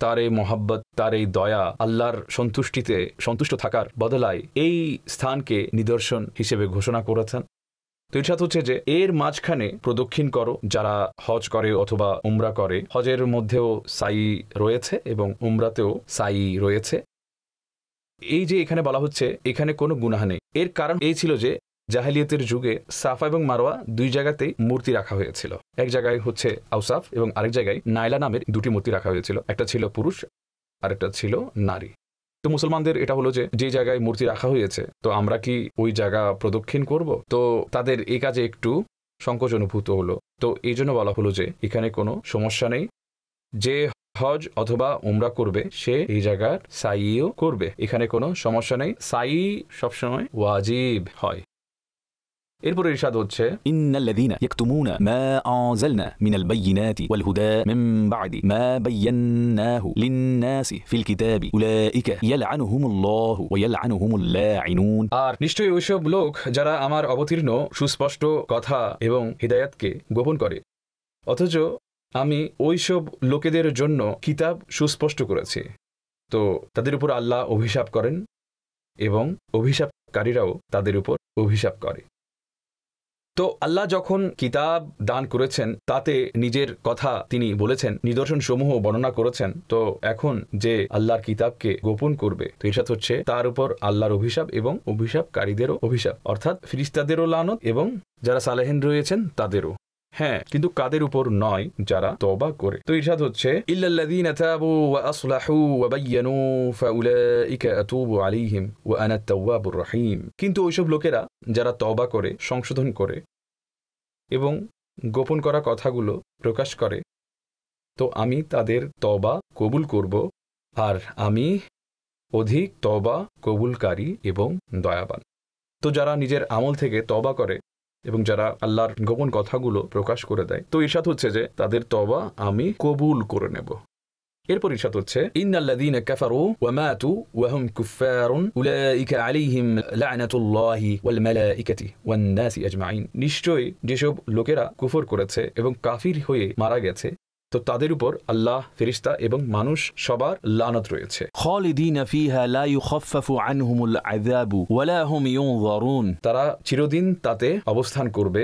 তার এই মহাব্বত, তার এই দয়া, আল্লাহর সন্তুষ্টিতে সন্তুষ্ট থাকার বদলায় এই স্থানকে নিদর্শন হিসেবে ঘোষণা করেছেন। তো ইরশাদ হচ্ছে যে এর মাঝখানে প্রদক্ষিণ করো যারা হজ করে অথবা উমরা করে। হজের মধ্যেও সাই রয়েছে এবং উমরাতেও সাই রয়েছে। এই যে এখানে বলা হচ্ছে এখানে কোনো গুনাহ নেই, এর কারণ এই ছিল যে জাহেলিয়াতের যুগে সাফা এবং মারওয়া দুই জায়গাতেই মূর্তি রাখা হয়েছিল। এক জায়গায় হচ্ছে আউসাফ এবং আরেক জায়গায় নাইলা নামের দুটি মূর্তি রাখা হয়েছিল। একটা ছিল পুরুষ আর একটা ছিল নারী। তো মুসলমানদের এটা হলো যে যে জায়গায় মূর্তি রাখা হয়েছে তো আমরা কি ওই জায়গা প্রদক্ষিণ করব? তো তাদের এই কাজে একটু সংকোচ অনুভূত হলো। তো এই জন্য বলা হলো যে এখানে কোনো সমস্যা নেই, যে হজ অথবা উমরা করবে সে এই জায়গার সাইও করবে, এখানে কোনো সমস্যা নেই। সাই সবসময় ওয়াজিব হয়। এরপরে ইরশাদ হচ্ছে ইন্নাল্লাযীনা ইয়াকতুমুনা মা আনজালনা মিনাল বাইয়িনাতি ওয়াল হুদা মিন বা'দি মা বায়্যানাহু লিন-নাসি ফিল কিতাবি উলাইকা ইয়ালআনুহুমুল্লাহু ওয়া ইয়ালআনুহুমুল লাঈনুন। আর নিশ্চয়ই ওইসব লোক যারা আমার অবতীর্ণ সুস্পষ্ট কথা এবং হিদায়াতকে গোপন করে, অথচ আমি ওইসব লোকেদের জন্য কিতাব সুস্পষ্ট করেছি, তো তাদের উপর আল্লাহ অভিশাপ করেন এবং অভিশাপকারীরাও তাদের উপর অভিশাপ করে। তো আল্লাহ যখন কিতাব দান করেছেন তাতে নিজের কথা তিনি বলেছেন, নিদর্শন সমূহ বর্ণনা করেছেন। তো এখন যে আল্লাহর কিতাবকে গোপন করবে তো ইরশাদ হচ্ছে তার উপর আল্লাহর অভিশাপ এবং অভিশাপকারীদেরও অভিশাপ, অর্থাৎ ফেরেশতাদেরও লানত এবং যারা সালেহিন রয়েছেন তাদেরও। হ্যাঁ, কিন্তু কাদের উপর নয়? যারা তওবা করে। তো ইরশাদ হচ্ছে ইল্লাল্লাযীনা তাবু ওয়া আসলাহু ওয়া বায়্যানু ফাউলাইকা আতুবু আলাইহিম ওয়া আনা আত-তাওয়াবুর রহিম। কিন্তু ওইসব লোকেরা যারা তওবা করে, সংশোধন করে এবং গোপন করা কথাগুলো প্রকাশ করে তো আমি তাদের তওবা কবুল করব, আর আমি অধিক তওবা কবুলকারী এবং দয়াবান। তো যারা নিজের আমল থেকে তওবা করে এবং যারা আল্লাহর গোপন কথাগুলো প্রকাশ করে দেয় তো ইরশাদ হচ্ছে যে তাদের তওবা আমি কবুল করে নেব। এরপর ইরশাদ হচ্ছে ইন্নাল্লাযীনা কাফারু ওয়া মাতু ওয়া হুম কুফফারুন উলাইকা আলাইহিম লা'নাতুল্লাহি ওয়াল মালাইকাতি ওয়ান নাসি আজমাইন। নিশ্চয়ই যেসব লোকেরা কুফর করেছে এবং কাফির হয়ে মারা গেছে তো তাদের উপর আল্লাহ, ফেরেশতা এবং মানুষ সবার লানত রয়েছে। খালিদিনা ফিহা লা ইউখাফফাফু আনহুমুল আযাবু ওয়া লা হুম ইউনযারুন। তারা চিরদিন তাতে অবস্থান করবে,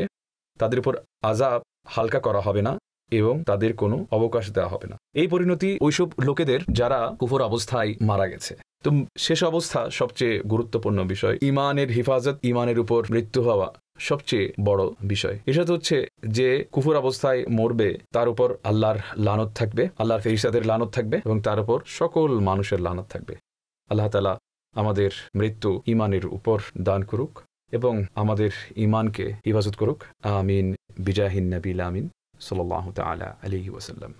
তাদের উপর আযাব হালকা করা হবে না এবং তাদের কোনো অবকাশ দেওয়া হবে না। এই পরিণতি ওইসব লোকেদের যারা কুফর অবস্থায় মারা গেছে। তো শেষ অবস্থা সবচেয়ে গুরুত্বপূর্ণ বিষয়। ঈমানের হিফাজত, ঈমানের উপর মৃত্যু হওয়া সবচেয়ে বড় বিষয়। এটা হচ্ছে যে কুফর অবস্থায় মরবে তার উপর আল্লাহর লানত থাকবে, আল্লাহর ফেরেশতাদের লানত থাকবে এবং তার উপর সকল মানুষের লানত থাকবে। আল্লাহ তাআলা আমাদের মৃত্যু ঈমানের উপর দান করুক এবং আমাদের ঈমানকে হিফাজত করুক। আমিন বিজাহিন নবীল আমিন সাল্লাল্লাহু তাআলা আলাইহি ওয়াসাল্লাম।